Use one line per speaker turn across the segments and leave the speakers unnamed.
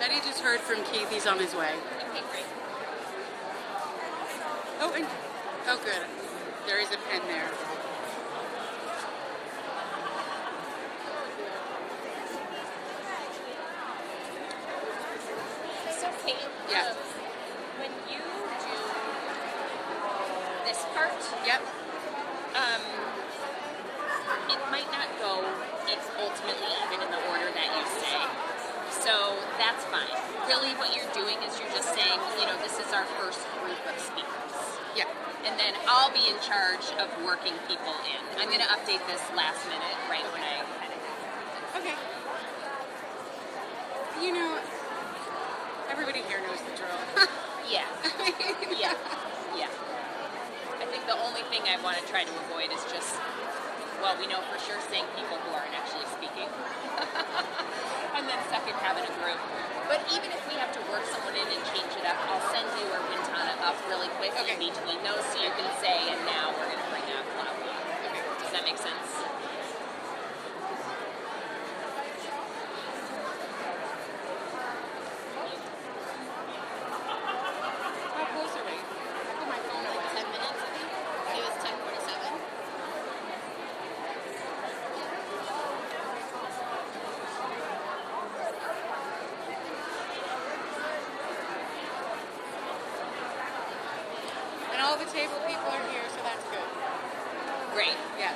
Maddie just heard from Keith. He's on his way.
Okay, great.
Oh, good. There is a pen there.
So, Kate,
Yeah.
when you do this part,
Yep.
it might not go ultimately even in the order that you say. So that's fine. Really what you're doing is you're just saying, this is our first group of speakers.
Yeah.
And then I'll be in charge of working people in. I'm going to update this last minute, right when I kind of...
Okay. Everybody here knows the drill.
Yeah. Yeah. I think the only thing I want to try to avoid is just, we know for sure saying people who aren't actually speaking. And then second, having a group. But even if we have to work someone in and change it up, I'll send you or Quintana up really quick in between those so you can say, and now we're going to bring up blah, blah. Okay. Does that make sense?
How close are we? I put my phone away.
10 minutes, I think. It was 10:47.
And all the table people are here, so that's good.
Great.
Yeah.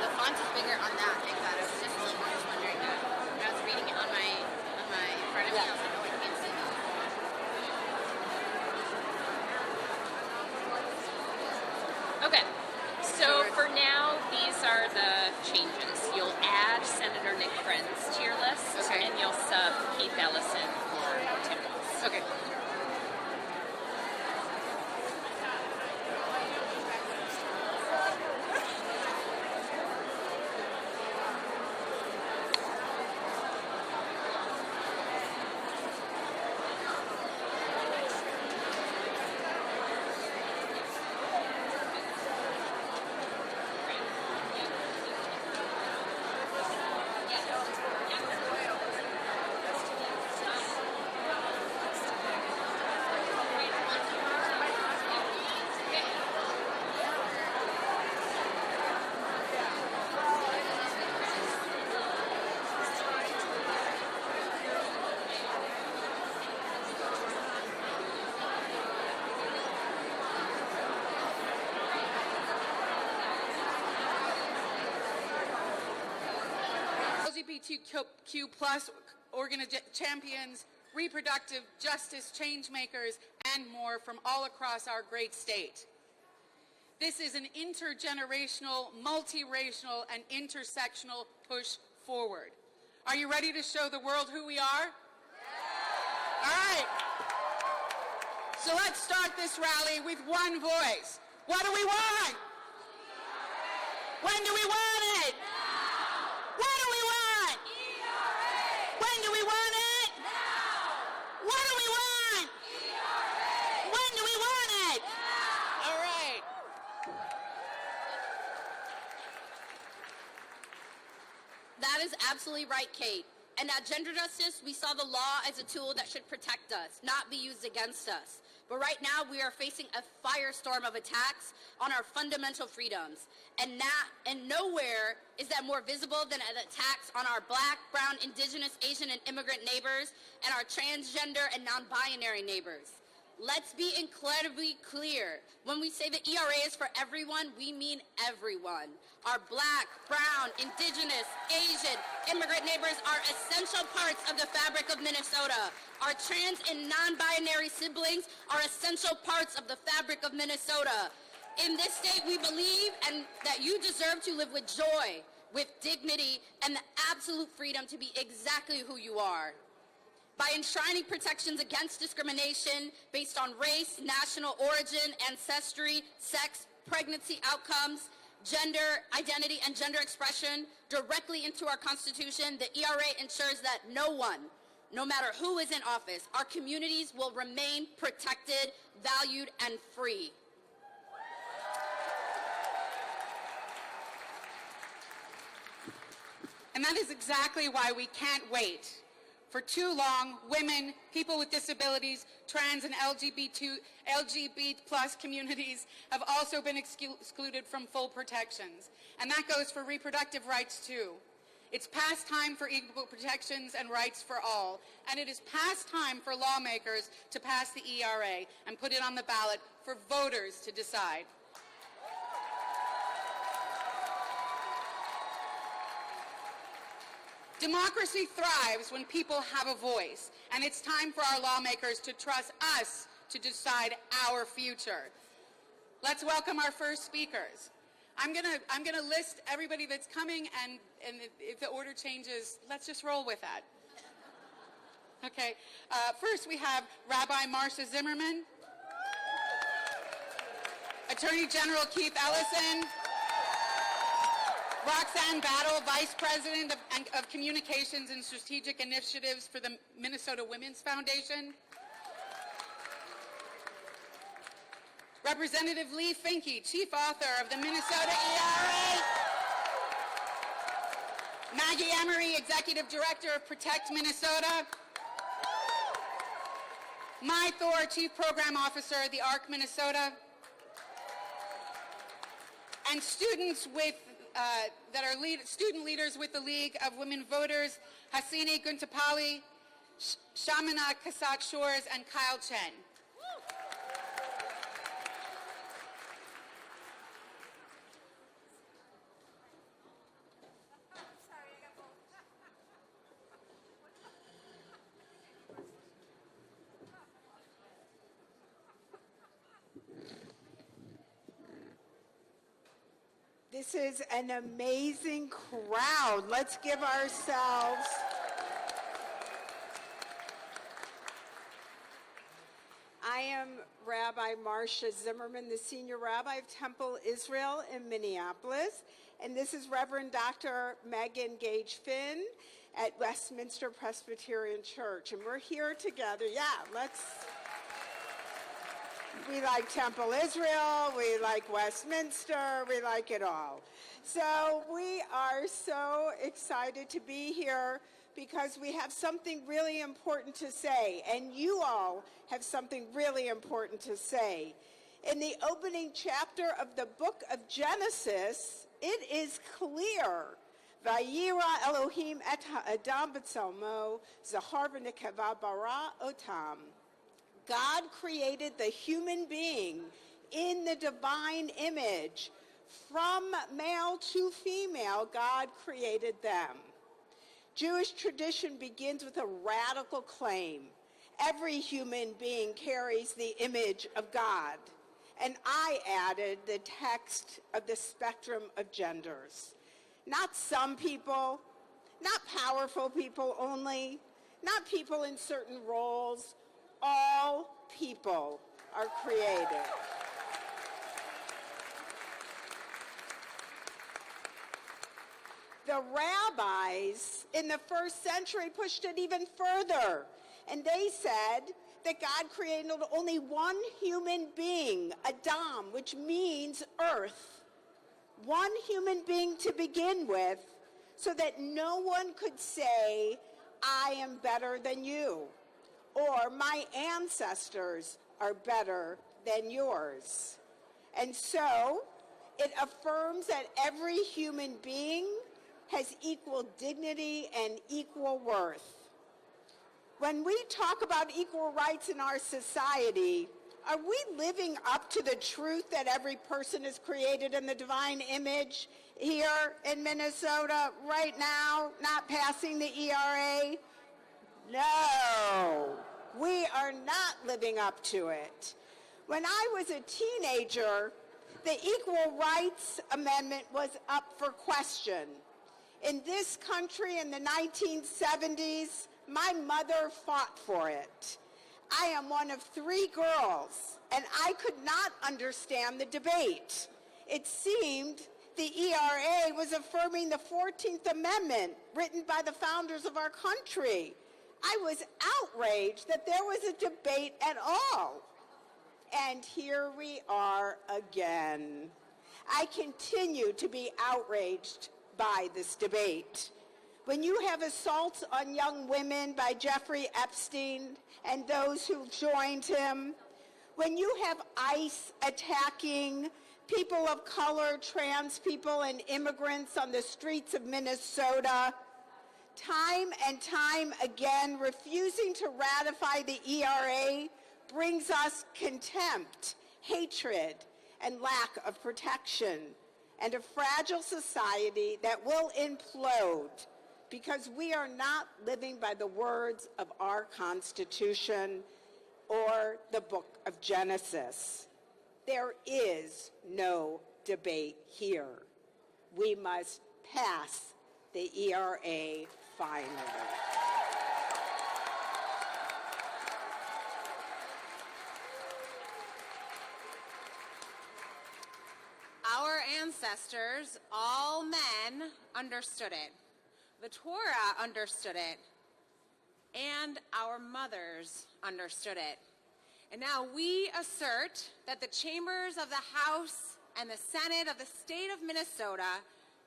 The font is bigger on that. Thank God. I was just wondering that. When I was reading it on my in front of me, I was like, oh, I can't see that.
Okay. So for now, these are the changes. You'll add Senator Nick Friends to your list,
Okay.
and you'll sub Keith Ellison or Tim Walz.
Okay. LGBTQ plus champions, reproductive justice change makers, and more from all across our great state. This is an intergenerational, multiracial, and intersectional push forward. Are you ready to show the world who we are? All right. So let's start this rally with one voice. What do we want? When do we want it? What do we want? When do we want it? What do we want? When do we want it? All right.
That is absolutely right, Kate. And at Gender Justice, we saw the law as a tool that should protect us, not be used against us. But right now, we are facing a firestorm of attacks on our fundamental freedoms. And nowhere is that more visible than attacks on our Black, Brown, Indigenous, Asian, and immigrant neighbors, and our transgender and non-binary neighbors. Let's be incredibly clear. When we say the ERA is for everyone, we mean everyone. Our Black, Brown, Indigenous, Asian, immigrant neighbors are essential parts of the fabric of Minnesota. Our trans and non-binary siblings are essential parts of the fabric of Minnesota. In this state, we believe that you deserve to live with joy, with dignity, and the absolute freedom to be exactly who you are. By enshrining protections against discrimination based on race, national origin, ancestry, sex, pregnancy outcomes, gender identity, and gender expression directly into our Constitution, the ERA ensures that no one, no matter who is in office, our communities will remain protected, valued, and free.
And that is exactly why we can't wait. For too long, women, people with disabilities, trans and LGBT plus communities have also been excluded from full protections. And that goes for reproductive rights too. It's past time for equal protections and rights for all. And it is past time for lawmakers to pass the ERA and put it on the ballot for voters to decide. Democracy thrives when people have a voice, and it's time for our lawmakers to trust us to decide our future. Let's welcome our first speakers. I'm gonna list everybody that's coming, and if the order changes, let's just roll with that. Okay. First, we have Rabbi Marcia Zimmerman, Attorney General Keith Ellison, Roxanne Battle, Vice President of Communications and Strategic Initiatives for the Minnesota Women's Foundation. Representative Lee Finke, Chief Author of the Minnesota ERA. Maggie Emery, Executive Director of Protect Minnesota. Mai Thor, Chief Program Officer of the ARC Minnesota. And students with that are student leaders with the League of Women Voters, Hasini Guntapalli, Shamina Kasak Shores, and Kyle Chen.
This is an amazing crowd. Let's give ourselves. I am Rabbi Marcia Zimmerman, the Senior Rabbi of Temple Israel in Minneapolis, and this is Reverend Dr. Megan Gage Finn at Westminster Presbyterian Church, and we're here together. Yeah, we like Temple Israel, we like Westminster, we like it all. So we are so excited to be here because we have something really important to say, and you all have something really important to say. In the opening chapter of the book of Genesis, it is clear, Vayira Elohim et ha'adam b'tzelmo, zachar v'nekeva bara otam. God created the human being in the divine image. From male to female, God created them. Jewish tradition begins with a radical claim. Every human being carries the image of God. And I added the text of the spectrum of genders. Not some people, not powerful people only, not people in certain roles. All people are created. The rabbis in the first century pushed it even further, and they said that God created only one human being, Adam, which means earth. One human being to begin with, so that no one could say, I am better than you, or my ancestors are better than yours. And so it affirms that every human being has equal dignity and equal worth. When we talk about equal rights in our society, are we living up to the truth that every person is created in the divine image here in Minnesota right now, not passing the ERA? No, we are not living up to it. When I was a teenager, the Equal Rights Amendment was up for question. In this country in the 1970s, my mother fought for it. I am one of 3 girls, and I could not understand the debate. It seemed the ERA was affirming the 14th Amendment written by the founders of our country. I was outraged that there was a debate at all. And here we are again. I continue to be outraged by this debate. when you have assaults on young women by Jeffrey Epstein and those who joined him, when you have ICE attacking people of color, trans people, and immigrants on the streets of Minnesota, time and time again, refusing to ratify the ERA brings us contempt, hatred, and lack of protection, and a fragile society that will implode because we are not living by the words of our Constitution or the book of Genesis. There is no debate here. We must pass the ERA finally.
Our ancestors, all men, understood it. The Torah understood it. And our mothers understood it. And now we assert that the chambers of the House and the Senate of the state of Minnesota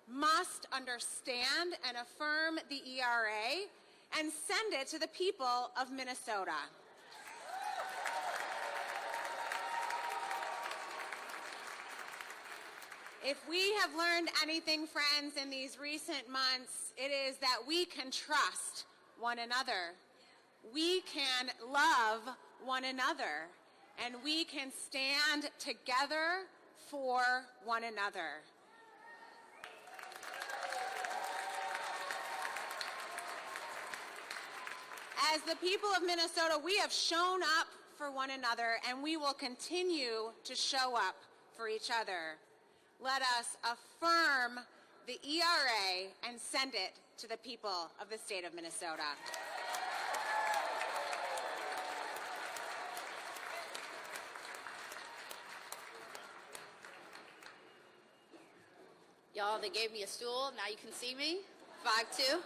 must understand and affirm the ERA and send it to the people of Minnesota. If we have learned anything, friends, in these recent months, it is that we can trust one another. We can love one another, and we can stand together for one another. As the people of Minnesota, we have shown up for one another, and we will continue to show up for each other. Let us affirm the ERA and send it to the people of the state of Minnesota.
Y'all, they gave me a stool. Now you can see me. 5'2".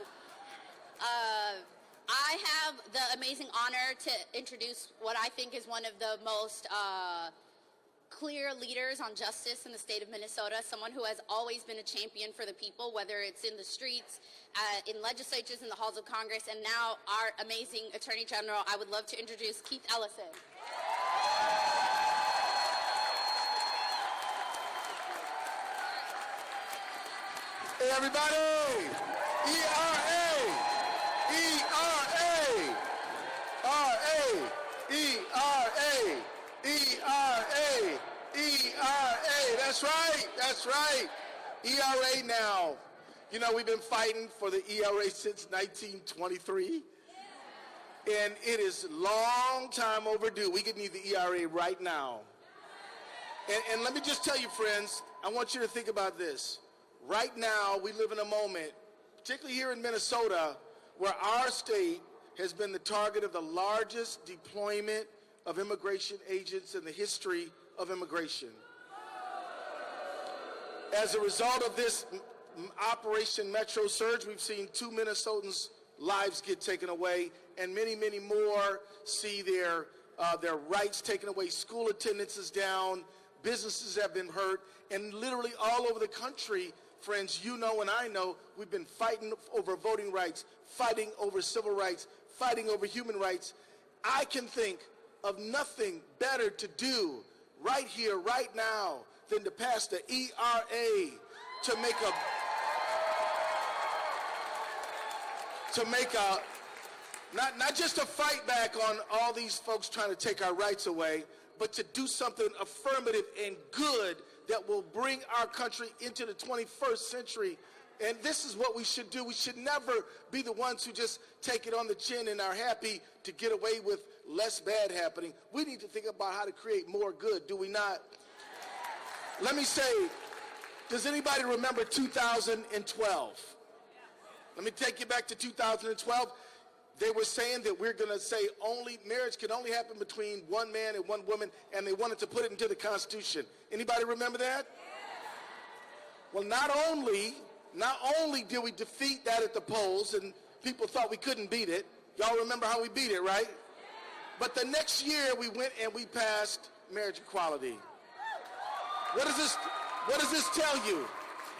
I have the amazing honor to introduce what I think is one of the most clear leaders on justice in the state of Minnesota, someone who has always been a champion for the people, whether it's in the streets, in legislatures, in the halls of Congress, and now our amazing Attorney General. I would love to introduce Keith Ellison.
Hey, everybody! ERA! ERA! RA! ERA! ERA! ERA! That's right! That's right! ERA now. You know, we've been fighting for the ERA since 1923. And it is long time overdue. We could need the ERA right now. And let me just tell you, friends, I want you to think about this. Right now, we live in a moment, particularly here in Minnesota, where our state has been the target of the largest deployment of immigration agents in the history of immigration. As a result of this Operation Metro Surge, we've seen 2 Minnesotans' lives get taken away, and many, many more see their rights taken away. School attendance is down, businesses have been hurt, and literally all over the country, friends, you know and I know, we've been fighting over voting rights, fighting over civil rights, fighting over human rights. I can think of nothing better to do right here, right now, than to pass the ERA to make not just a fight back on all these folks trying to take our rights away, but to do something affirmative and good that will bring our country into the 21st century. And this is what we should do. We should never be the ones who just take it on the chin and are happy to get away with less bad happening. We need to think about how to create more good, do we not? Let me say, does anybody remember 2012? Let me take you back to 2012. They were saying that we're going to say marriage can only happen between one man and one woman, and they wanted to put it into the Constitution. Anybody remember that? Well, not only did we defeat that at the polls, and people thought we couldn't beat it. Y'all remember how we beat it, right? But the next year we went and we passed marriage equality. What does this tell you?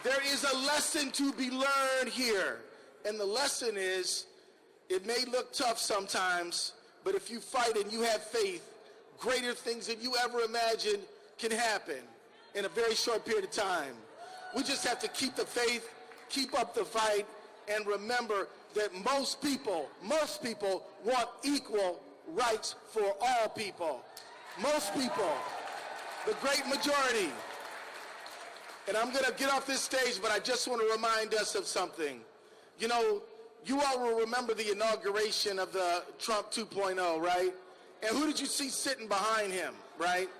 There is a lesson to be learned here. And the lesson is, it may look tough sometimes, but if you fight and you have faith, greater things than you ever imagined can happen in a very short period of time. We just have to keep the faith, keep up the fight, and remember that most people want equal rights for all people. Most people, the great majority. And I'm going to get off this stage, but I just want to remind us of something. You know, you all will remember the inauguration of the Trump 2.0, right? And who did you see sitting behind him, right?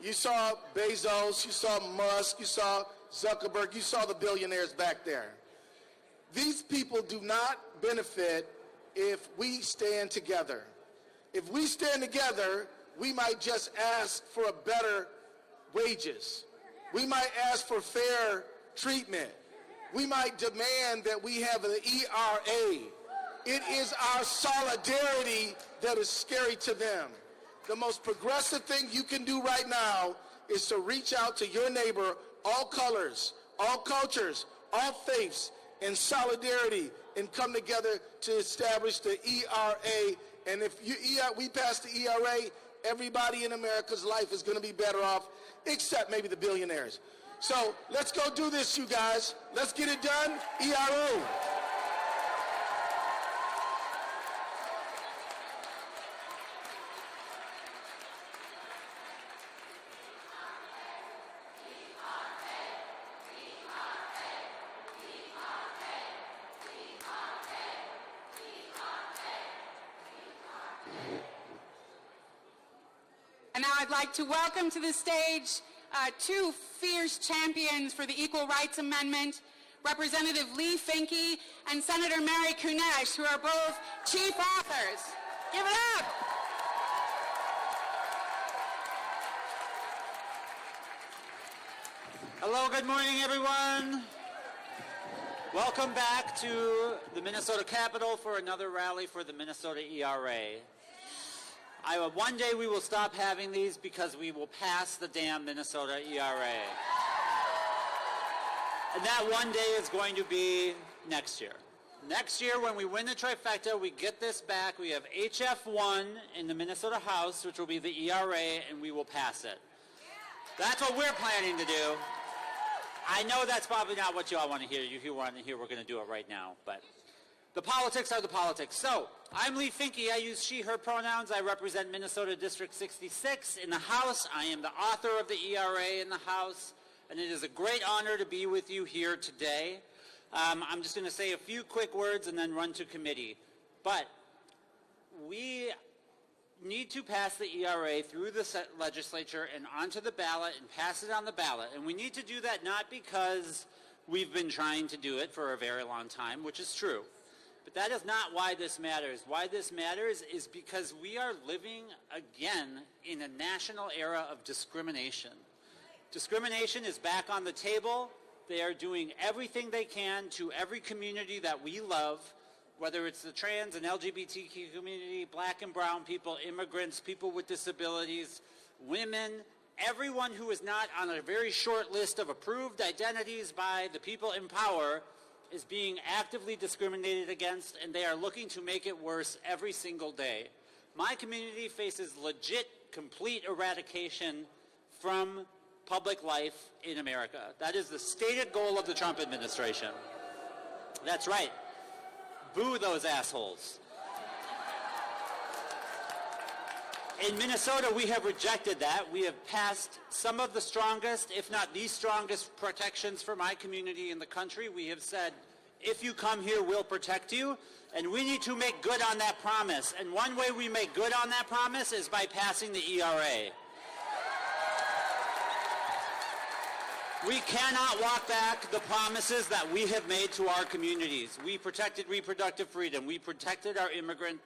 You saw Bezos, you saw Musk, you saw Zuckerberg, you saw the billionaires back there. These people do not benefit if we stand together. If we stand together, we might just ask for a better wages. We might ask for fair treatment. We might demand that we have an ERA. It is our solidarity that is scary to them. The most progressive thing you can do right now is to reach out to your neighbor, all colors, all cultures, all faiths, in solidarity, and come together to establish the ERA. And if we pass the ERA, everybody in America's life is going to be better off, except maybe the billionaires. So let's go do this, you guys. Let's get it done. ERA.
And now I'd like to welcome to the stage two fierce champions for the Equal Rights Amendment, Representative Lee Finke and Senator Mary Kunesh, who are both chief authors. Give it up!
Hello, good morning, everyone. Welcome back to the Minnesota Capitol for another rally for the Minnesota ERA. One day we will stop having these because we will pass the damn Minnesota ERA. And that one day is going to be next year. Next year, when we win the trifecta, we get this back. We have HF1 in the Minnesota House, which will be the ERA, and we will pass it. That's what we're planning to do. I know that's probably not what you all want to hear. You want to hear we're going to do it right now, but the politics are the politics. So, I'm Lee Finke. I use she, her pronouns. I represent Minnesota District 66 in the House. I am the author of the ERA in the House, and it is a great honor to be with you here today. I'm just going to say a few quick words and then run to committee. But we need to pass the ERA through the legislature and onto the ballot and pass it on the ballot. And we need to do that not because we've been trying to do it for a very long time, which is true. But that is not why this matters. Why this matters is because we are living again in a national era of discrimination. Discrimination is back on the table. They are doing everything they can to every community that we love, whether it's the trans and LGBTQ community, black and brown people, immigrants, people with disabilities, women, everyone who is not on a very short list of approved identities by the people in power is being actively discriminated against, and they are looking to make it worse every single day. My community faces legit, complete eradication from public life in America. That is the stated goal of the Trump administration. That's right. Boo those assholes. In Minnesota, we have rejected that. We have passed some of the strongest, if not the strongest, protections for my community in the country. We have said, if you come here, we'll protect you. And we need to make good on that promise. And one way we make good on that promise is by passing the ERA. We cannot walk back the promises that we have made to our communities. We protected reproductive freedom. We protected our immigrant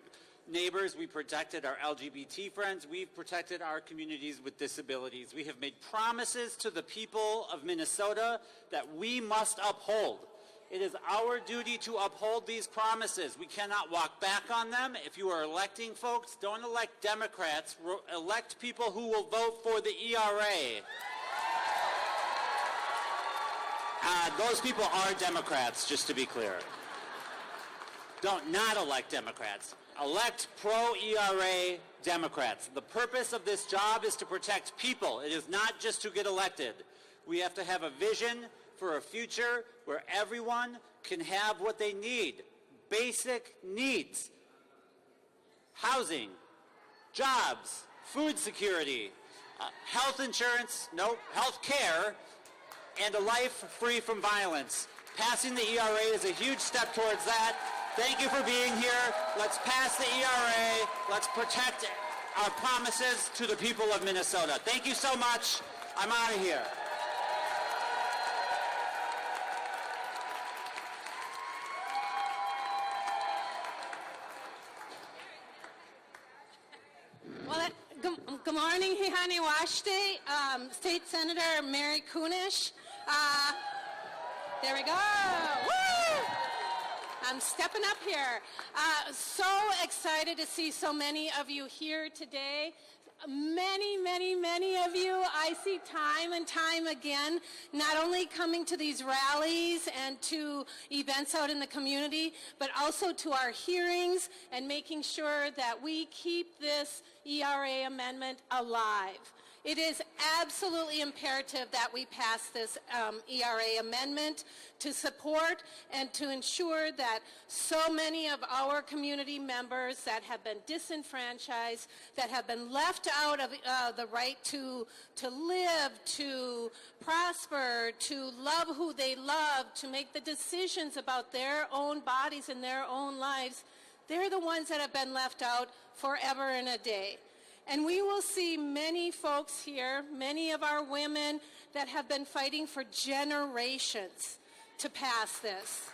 neighbors. We protected our LGBT friends. We've protected our communities with disabilities. We have made promises to the people of Minnesota that we must uphold. It is our duty to uphold these promises. We cannot walk back on them. If you are electing folks, don't elect Democrats. Elect people who will vote for the ERA. Those people are Democrats, just to be clear. Don't not elect Democrats. Elect pro-ERA Democrats. The purpose of this job is to protect people. It is not just to get elected. We have to have a vision for a future where everyone can have what they need. Basic needs. Housing, jobs, food security, health insurance, health care, and a life free from violence. Passing the ERA is a huge step towards that. Thank you for being here. Let's pass the ERA. Let's protect our promises to the people of Minnesota. Thank you so much. I'm out of here.
Well, good morning, Hihani Washte, State Senator Mary Kunish. There we go. Woo! I'm stepping up here. So excited to see so many of you here today. Many of you I see time and time again, not only coming to these rallies and to events out in the community, but also to our hearings and making sure that we keep this ERA amendment alive. It is absolutely imperative that we pass this ERA amendment to support and to ensure that so many of our community members that have been disenfranchised, that have been left out of the right to live, to prosper, to love who they love, to make the decisions about their own bodies and their own lives, they're the ones that have been left out forever and a day. And we will see many folks here, many of our women that have been fighting for generations to pass this.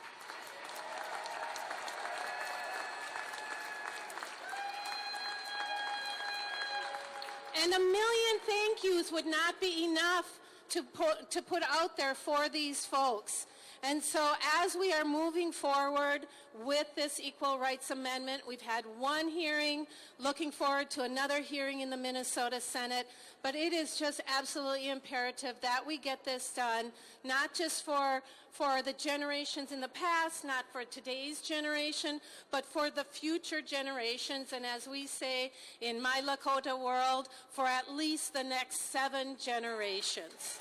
And a million thank yous would not be enough to put out there for these folks. And so as we are moving forward with this Equal Rights Amendment, we've had one hearing, looking forward to another hearing in the Minnesota Senate, but it is just absolutely imperative that we get this done, not just for the generations in the past, not for today's generation, but for the future generations, and as we say in my Lakota world, for at least the next 7 generations.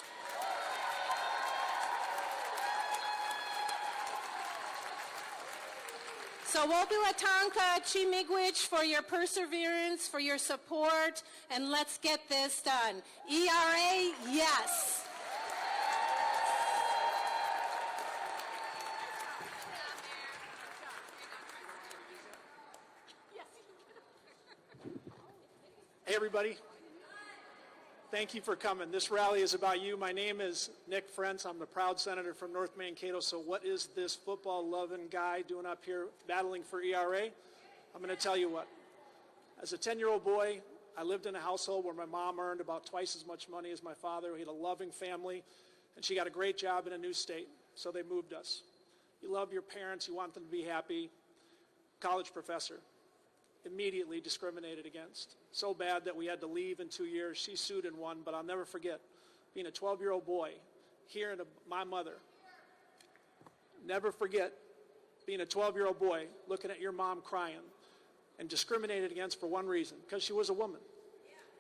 So Wobiwatanka Chimigwich for your perseverance, for your support, and let's get this done. ERA, yes.
Hey everybody, thank you for coming. This rally is about you. My name is Nick Frentz. I'm the proud senator from North Mankato. So what is this football-loving guy doing up here battling for ERA? I'm going to tell you what. As a 10-year-old boy, I lived in a household where my mom earned about twice as much money as my father. We had a loving family, and she got a great job in a new state, so they moved us. You love your parents. You want them to be happy. College professor. Immediately discriminated against. So bad that we had to leave in 2 years. She sued and won, but I'll never forget being a 12-year-old boy, hearing my mother. Never forget being a 12-year-old boy, looking at your mom crying and discriminated against for one reason, because she was a woman.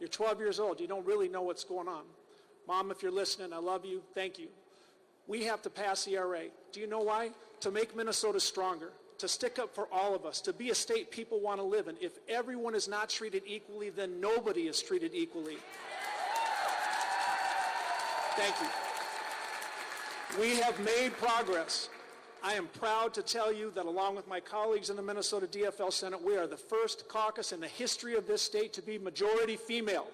You're 12 years old. You don't really know what's going on. Mom, if you're listening, I love you. Thank you. We have to pass ERA. Do you know why? To make Minnesota stronger. To stick up for all of us, to be a state people want to live in. If everyone is not treated equally, then nobody is treated equally. Thank you. We have made progress. I am proud to tell you that along with my colleagues in the Minnesota DFL Senate, we are the first caucus in the history of this state to be majority female.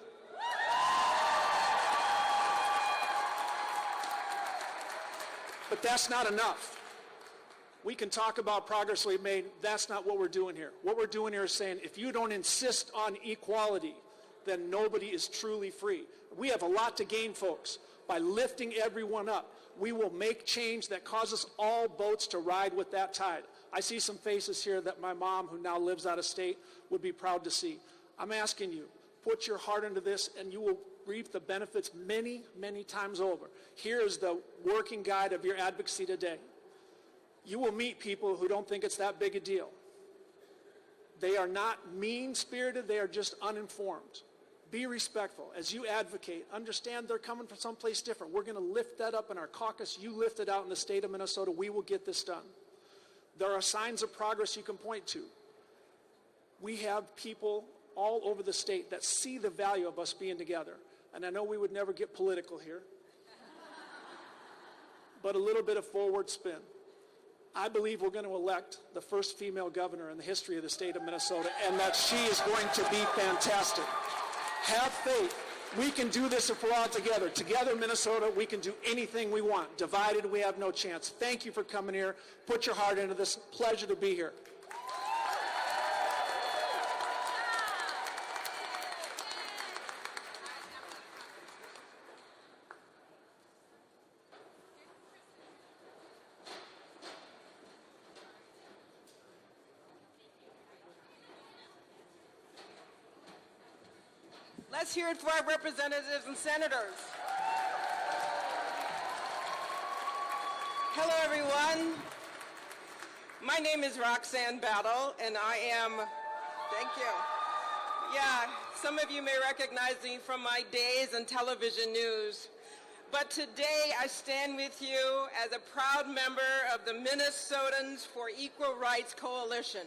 But that's not enough. We can talk about progress we've made. That's not what we're doing here. What we're doing here is saying if you don't insist on equality, then nobody is truly free. We have a lot to gain, folks. By lifting everyone up, we will make change that causes all boats to ride with that tide. I see some faces here that my mom, who now lives out of state, would be proud to see. I'm asking you, put your heart into this and you will reap the benefits many, many times over. Here is the working guide of your advocacy today. You will meet people who don't think it's that big a deal. They are not mean-spirited, they are just uninformed. Be respectful. As you advocate, understand they're coming from someplace different. We're going to lift that up in our caucus. You lift it out in the state of Minnesota. We will get this done. There are signs of progress you can point to. We have people all over the state that see the value of us being together. And I know we would never get political here, but a little bit of forward spin. I believe we're going to elect the first female governor in the history of the state of Minnesota, and that she is going to be fantastic. Have faith. We can do this if we're all together. Together, Minnesota, we can do anything we want. Divided, we have no chance. Thank you for coming here. Put your heart into this. Pleasure to be here.
Let's hear it for our representatives and senators. Hello, everyone. My name is Roxanne Battle, and I am, thank you. Yeah, some of you may recognize me from my days in television news. But today I stand with you as a proud member of the Minnesotans for Equal Rights Coalition.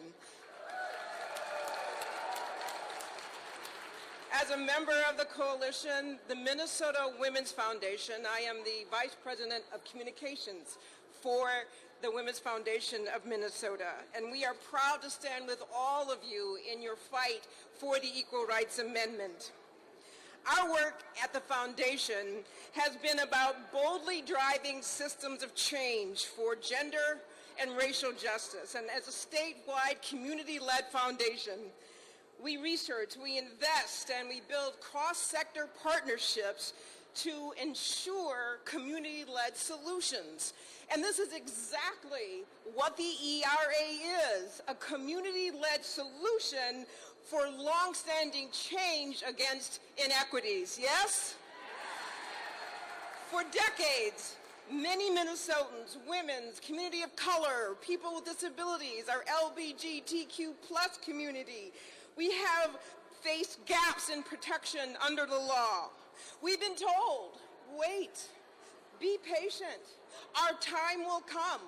As a member of the coalition, the Minnesota Women's Foundation, I am the Vice President of Communications for the Women's Foundation of Minnesota. And we are proud to stand with all of you in your fight for the Equal Rights Amendment. Our work at the foundation has been about boldly driving systems of change for gender and racial justice. And as a statewide community-led foundation, we research, we invest, and we build cross-sector partnerships to ensure community-led solutions. And this is exactly what the ERA is, a community-led solution for long-standing change against inequities, yes? For decades, many Minnesotans, women, community of color, people with disabilities, our LGBTQ+ community, we have faced gaps in protection under the law. We've been told, wait, be patient. Our time will come.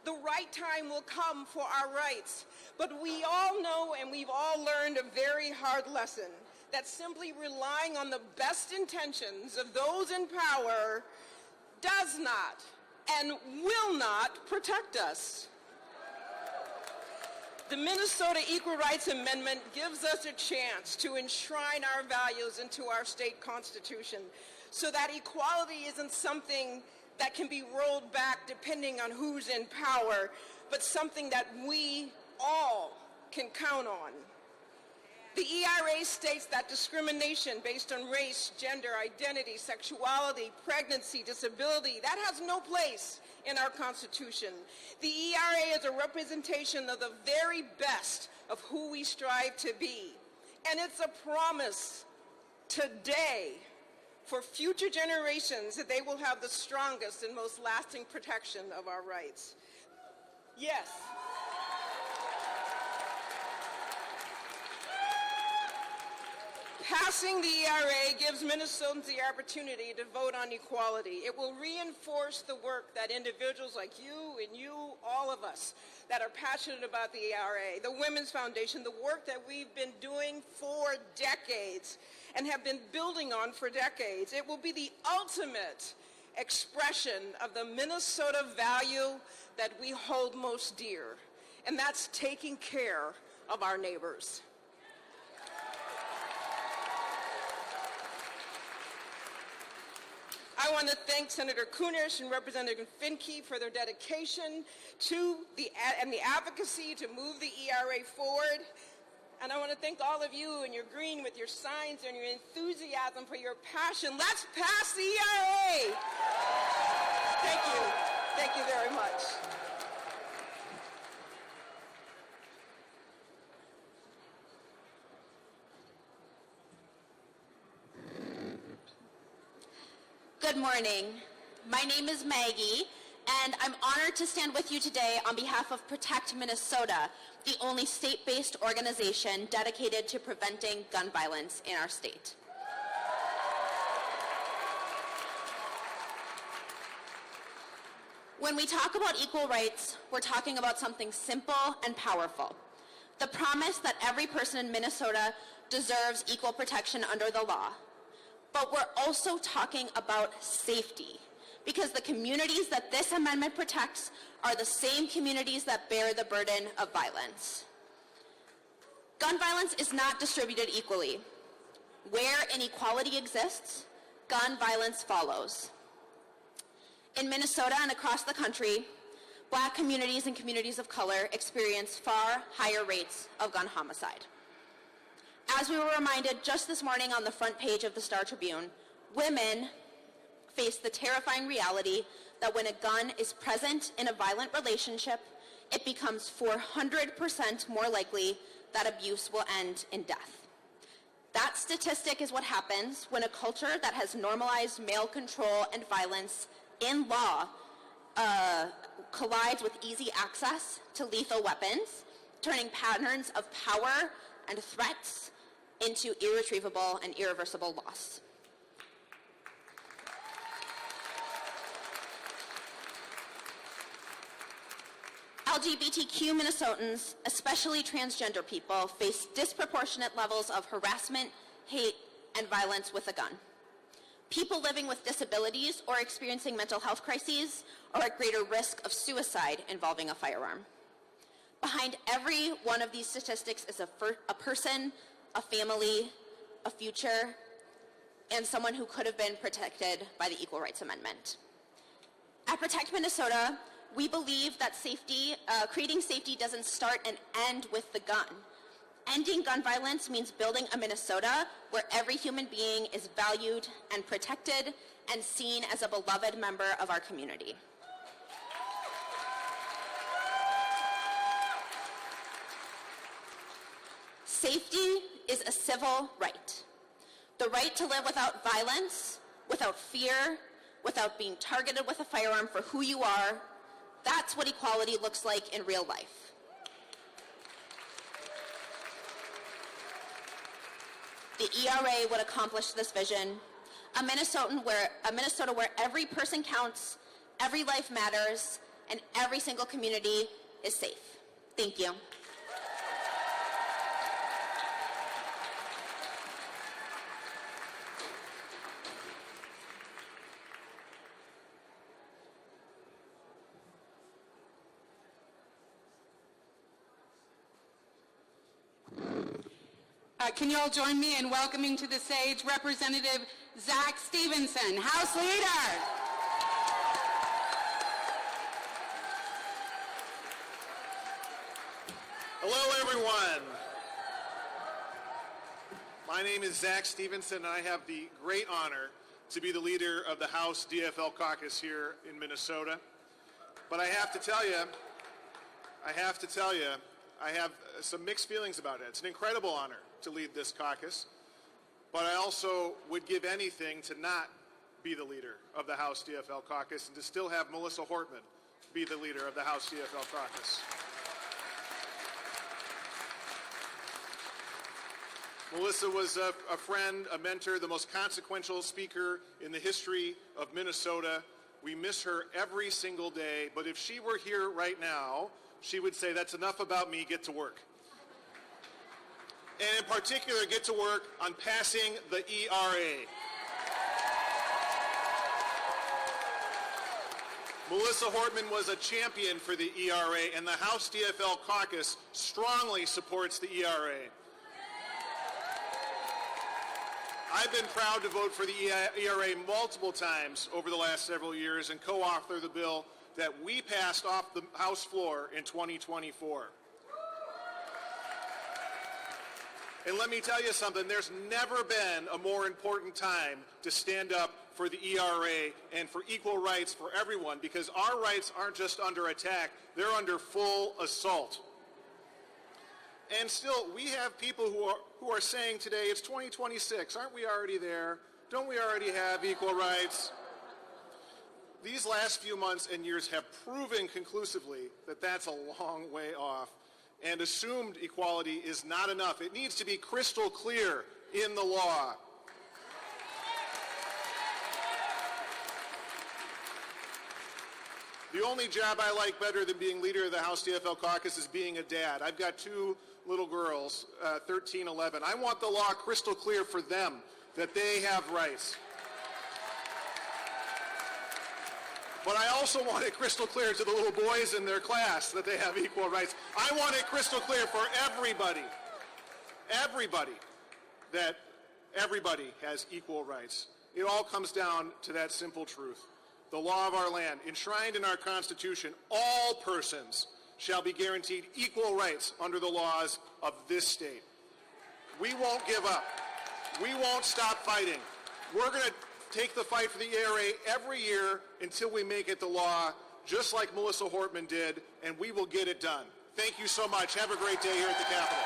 The right time will come for our rights. But we all know and we've all learned a very hard lesson, that simply relying on the best intentions of those in power does not and will not protect us. The Minnesota Equal Rights Amendment gives us a chance to enshrine our values into our state constitution so that equality isn't something that can be rolled back depending on who's in power, but something that we all can count on. The ERA states that discrimination based on race, gender, identity, sexuality, pregnancy, disability, that has no place in our Constitution. The ERA is a representation of the very best of who we strive to be. And it's a promise today for future generations that they will have the strongest and most lasting protection of our rights. Yes. Passing the ERA gives Minnesotans the opportunity to vote on equality. It will reinforce the work that individuals like you and you, all of us, that are passionate about the ERA, the Women's Foundation, the work that we've been doing for decades and have been building on for decades. It will be the ultimate expression of the Minnesota value that we hold most dear, and that's taking care of our neighbors. I want to thank Senator Kunesh and Representative Finke for their dedication to the advocacy to move the ERA forward. And I want to thank all of you and your green with your signs and your enthusiasm for your passion. Let's pass the ERA. Thank you. Thank you very much.
Good morning. My name is Maggie, And I'm honored to stand with you today on behalf of Protect Minnesota, the only state-based organization dedicated to preventing gun violence in our state. When we talk about equal rights, we're talking about something simple and powerful. The promise that every person in Minnesota deserves equal protection under the law. But we're also talking about safety, because the communities that this amendment protects are the same communities that bear the burden of violence. Gun violence is not distributed equally. Where inequality exists, gun violence follows. In Minnesota and across the country, Black communities and communities of color experience far higher rates of gun homicide. As we were reminded just this morning on the front page of the Star Tribune, women face the terrifying reality that when a gun is present in a violent relationship, it becomes 400% more likely that abuse will end in death. That statistic is what happens when a culture that has normalized male control and violence in law collides with easy access to lethal weapons, turning patterns of power and threats into irretrievable and irreversible loss. LGBTQ Minnesotans, especially transgender people, face disproportionate levels of harassment, hate, and violence with a gun. People living with disabilities or experiencing mental health crises are at greater risk of suicide involving a firearm. Behind every one of these statistics is a person, a family, a future, and someone who could have been protected by the Equal Rights Amendment. At Protect Minnesota, we believe that creating safety doesn't start and end with the gun. Ending gun violence means building a Minnesota where every human being is valued and protected and seen as a beloved member of our community. Safety is a civil right. The right to live without violence, without fear, without being targeted with a firearm for who you are. That's what equality looks like in real life. The ERA would accomplish this vision, a Minnesota where every person counts, every life matters, and every single community is safe. Thank you.
Can you all join me in welcoming to the stage Representative Zach Stevenson, House Leader.
Hello, everyone. My name is Zach Stevenson, and I have the great honor to be the leader of the House DFL caucus here in Minnesota. But I have to tell you, I have some mixed feelings about it. It's an incredible honor to lead this caucus, but I also would give anything to not be the leader of the House DFL caucus and to still have Melissa Hortman be the leader of the House DFL caucus. Melissa was a friend, a mentor, the most consequential speaker in the history of Minnesota. We miss her every single day, but if she were here right now, she would say, "That's enough about me, get to work." And in particular, get to work on passing the ERA. Melissa Hortman was a champion for the ERA, and the House DFL caucus strongly supports the ERA. I've been proud to vote for the ERA multiple times over the last several years and co-author the bill that we passed off the House floor in 2024. And let me tell you something, there's never been a more important time to stand up for the ERA and for equal rights for everyone, because our rights aren't just under attack, they're under full assault. And still, we have people who are saying today, it's 2026, aren't we already there? Don't we already have equal rights? These last few months and years have proven conclusively that that's a long way off, and assumed equality is not enough. It needs to be crystal clear in the law. The only job I like better than being leader of the House DFL caucus is being a dad. I've got two little girls, 13, 11. I want the law crystal clear for them, that they have rights. But I also want it crystal clear to the little boys in their class that they have equal rights. I want it crystal clear for everybody, that everybody has equal rights. It all comes down to that simple truth. The law of our land, enshrined in our Constitution, all persons shall be guaranteed equal rights under the laws of this state. We won't give up. We won't stop fighting. We're going to take the fight for the ERA every year until we make it the law, just like Melissa Hortman did, and we will get it done. Thank you so much. Have a great day here at the Capitol.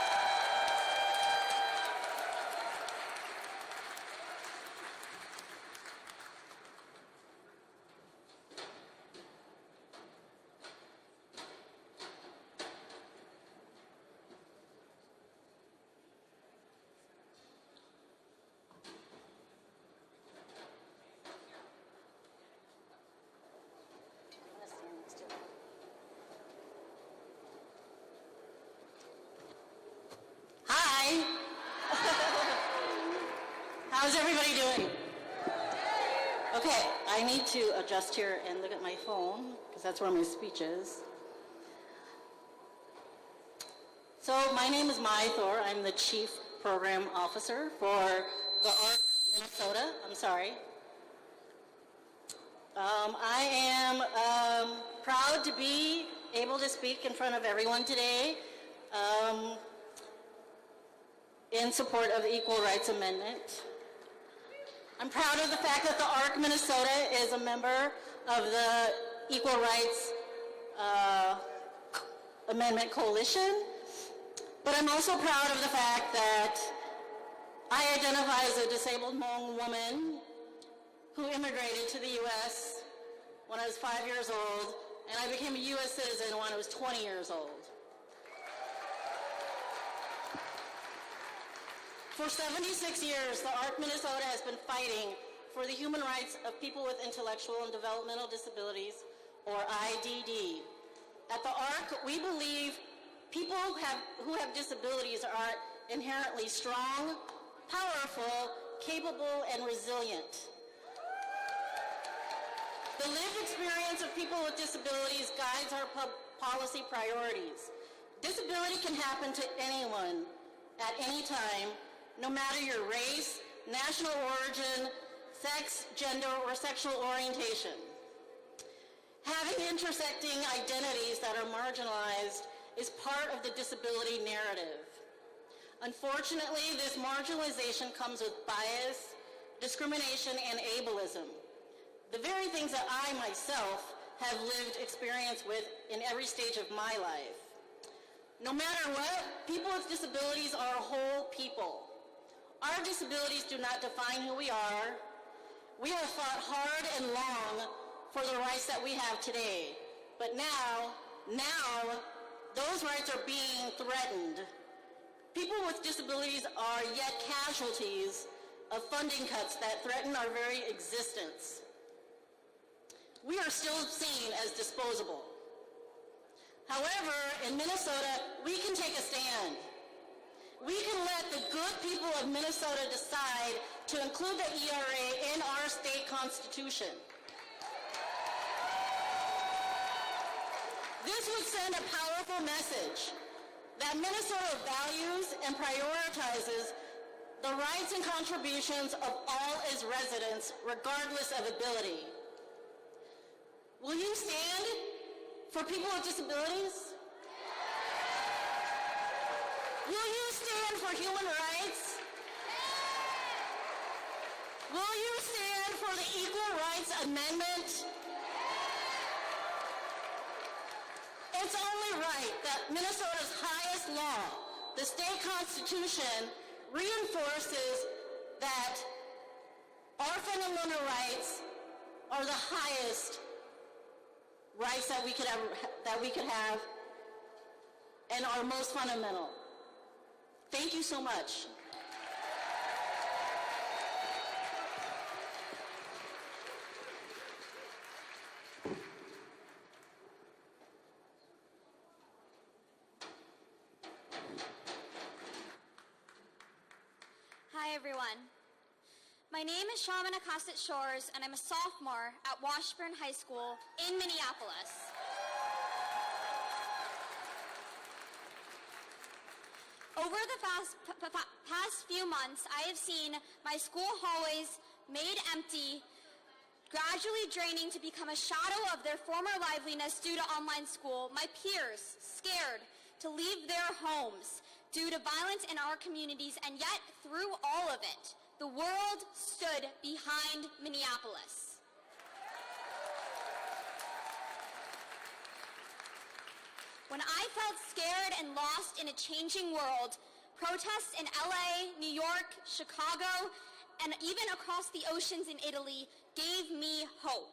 Hi. How's everybody doing? Okay, I need to adjust here and look at my phone because that's where my speech is. So my name is Mai Thor. I'm the Chief Program Officer for the ARC Minnesota. I'm sorry. I am proud to be able to speak in front of everyone today in support of the Equal Rights Amendment. I'm proud of the fact that the ARC Minnesota is a member of the Equal Rights Amendment Coalition, but I'm also proud of the fact that I identify as a disabled Hmong woman who immigrated to the U.S. when I was 5 years old, and I became a U.S. citizen when I was 20 years old. For 76 years, the ARC Minnesota has been fighting for the human rights of people with intellectual and developmental disabilities, or IDD. At the ARC, we believe people who have disabilities are inherently strong, powerful, capable, and resilient. The lived experience of people with disabilities guides our policy priorities. Disability can happen to anyone at any time, no matter your race, national origin, sex, gender, or sexual orientation. Having intersecting identities that are marginalized is part of the disability narrative. Unfortunately, this marginalization comes with bias, discrimination, and ableism. The very things that I myself have lived experience with in every stage of my life. No matter what, people with disabilities are whole people. Our disabilities do not define who we are. We have fought hard and long for the rights that we have today. But now, those rights are being threatened. People with disabilities are yet casualties of funding cuts that threaten our very existence. We are still seen as disposable. However, in Minnesota, we can take a stand. We can let the good people of Minnesota decide to include the ERA in our state constitution. This would send a powerful message that Minnesota values and prioritizes the rights and contributions of all its residents, regardless of ability. Will you stand for people with disabilities? Will you stand for human rights? Will you stand for the Equal Rights Amendment? It's only right that Minnesota's highest law, the state constitution, reinforces that our fundamental rights are the highest rights that we could have, and are most fundamental. Thank you so much.
Hi, everyone. My name is Shaman Acosta Shores, and I'm a sophomore at Washburn High School in Minneapolis. Over the past few months, I have seen my school hallways made empty, gradually draining to become a shadow of their former liveliness due to online school, my peers scared to leave their homes due to violence in our communities, and yet through all of it, the world stood behind Minneapolis. When I felt scared and lost in a changing world, protests in LA, New York, Chicago, and even across the oceans in Italy gave me hope.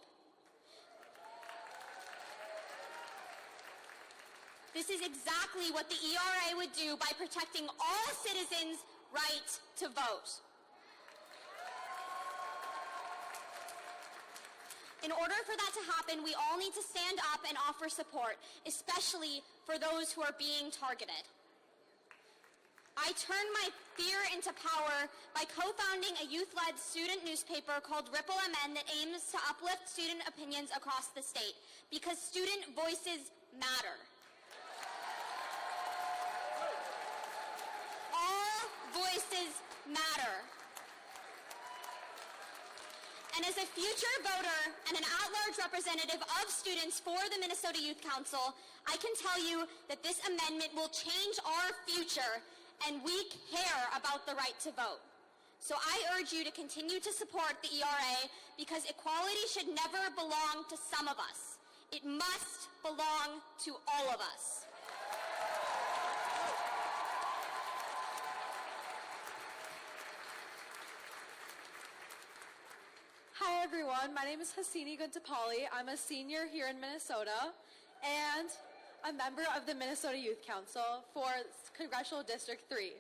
This is exactly what the ERA would do by protecting all citizens' right to vote. In order for that to happen, we all need to stand up and offer support, especially for those who are being targeted. I turned my fear into power by co-founding a youth-led student newspaper called Ripple MN that aims to uplift student opinions across the state, because student voices matter. All voices matter. And as a future voter and an at-large representative of students for the Minnesota Youth Council, I can tell you that this amendment will change our future, and we care about the right to vote. So I urge you to continue to support the ERA, because equality should never belong to some of us. It must belong to all of us.
Hi everyone, my name is Hasini Guntapalli. I'm a senior here in Minnesota and a member of the Minnesota Youth Council for Congressional District 3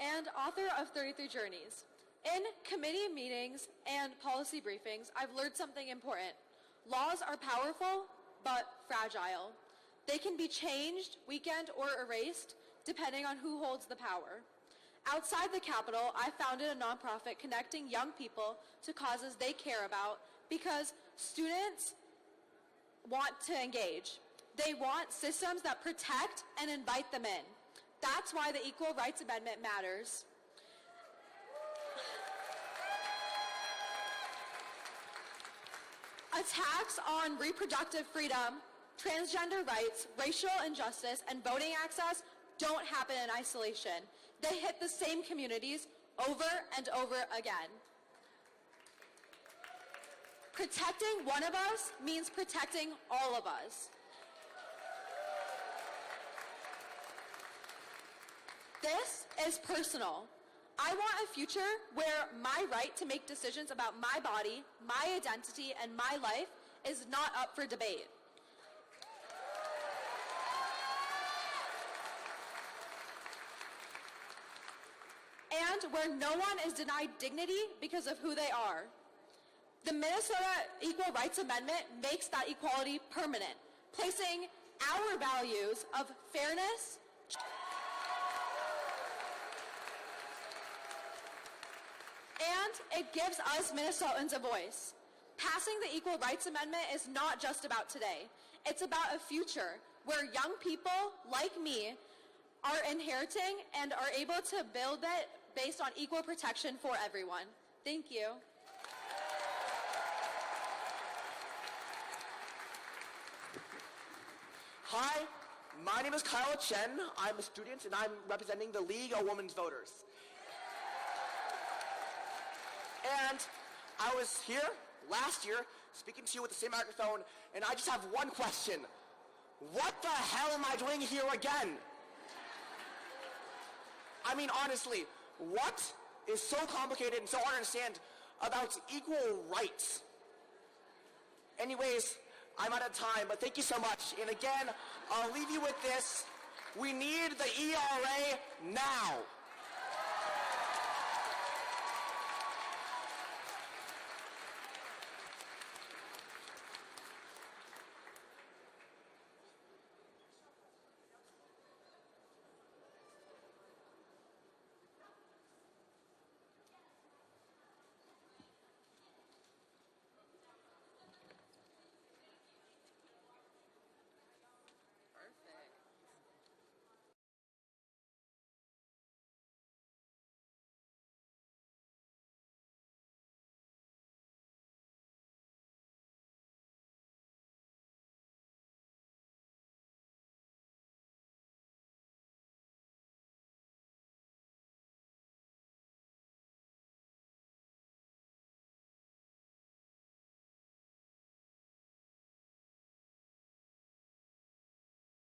and author of 33 Journeys. In committee meetings and policy briefings, I've learned something important. Laws are powerful but fragile. They can be changed, weakened, or erased depending on who holds the power. Outside the Capitol, I founded a nonprofit connecting young people to causes they care about, because students want to engage. They want systems that protect and invite them in. That's why the Equal Rights Amendment matters. Attacks on reproductive freedom, transgender rights, racial injustice, and voting access don't happen in isolation. They hit the same communities over and over again. Protecting one of us means protecting all of us. This is personal. I want a future where my right to make decisions about my body, my identity, and my life is not up for debate. And where no one is denied dignity because of who they are. The Minnesota Equal Rights Amendment makes that equality permanent, placing our values of fairness, and it gives us Minnesotans a voice. Passing the Equal Rights Amendment is not just about today. It's about a future where young people like me are inheriting and are able to build it based on equal protection for everyone. Thank you.
Hi, my name is Kyle Chen. I'm a student and I'm representing the League of Women's Voters. And I was here last year speaking to you with the same microphone, and I just have one question. What the hell am I doing here again? I mean, honestly, what is so complicated and so hard to understand about equal rights? Anyways, I'm out of time, but thank you so much. And again, I'll leave you with this. We need the ERA now.